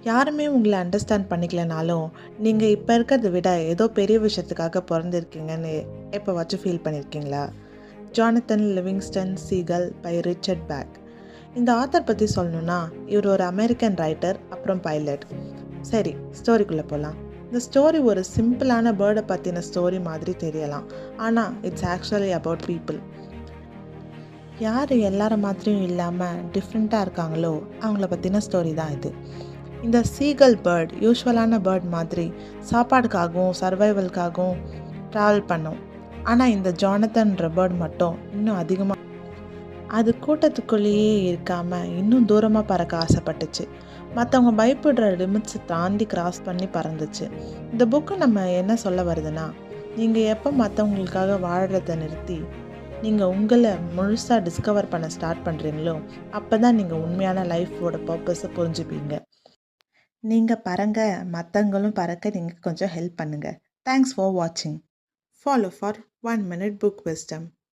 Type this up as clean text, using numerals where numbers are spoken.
யாருமே உங்கள அண்டர்ஸ்டாண்ட் பண்ணிக்கலனாலும், நீங்க இப்ப இருக்கிறத விட ஏதோ பெரிய விஷயத்துக்காக பொறந்திருக்கீங்கன்னு எப்பவாச்சும் ஃபீல் பண்ணியிருக்கீங்களா? Jonathan Livingston Seagull by Richard Bach. இந்த ஆத்தர் பத்தி சொல்லணும்னா, இவர் ஒரு அமெரிக்கன் ரைட்டர், அப்புறம் பைலட். சரி, ஸ்டோரிக்குள்ள போலாம். இந்த ஸ்டோரி ஒரு சிம்பிளான பேர்ட பத்தின ஸ்டோரி மாதிரி தெரியலாம். ஆனா, இட்ஸ் ஆக்சுவலி அபவுட் பீப்பிள். யார் எல்லார மாதிரியும் இல்லாமல் டிஃப்ரெண்ட்டாக இருக்காங்களோ அவங்கள பற்றின ஸ்டோரி தான் இது. இந்த சீகல் பேர்ட் யூஸ்வலான பேர்ட் மாதிரி சாப்பாடுக்காகவும் சர்வைவல்காகவும் ட்ராவல் பண்ணும். ஆனால் இந்த ஜானத்தன்ற பேர்ட் மட்டும் இன்னும் அதிகமாக அது கூட்டத்துக்குள்ளேயே இருக்காமல் இன்னும் தூரமாக பறக்க ஆசைப்பட்டுச்சு. மற்றவங்க பயப்படுற லிமிட்ஸை தாண்டி கிராஸ் பண்ணி பறந்துச்சு. இந்த புக்கு நம்ம என்ன சொல்ல வருதுன்னா, நீங்கள் எப்போ மற்றவங்களுக்காக வாழறதை நிறுத்தி நீங்கள் உங்களை முழுசாக டிஸ்கவர் பண்ண ஸ்டார்ட் பண்ணுறீங்களோ, அப்போ தான் நீங்கள் உண்மையான லைஃபோட பர்பஸை புரிஞ்சுப்பீங்க. நீங்கள் பறங்க, மற்றவங்களும் பறக்க நீங்கள் கொஞ்சம் ஹெல்ப் பண்ணுங்கள். தேங்க்ஸ் ஃபார் வாட்சிங். Follow for 1 minute book wisdom.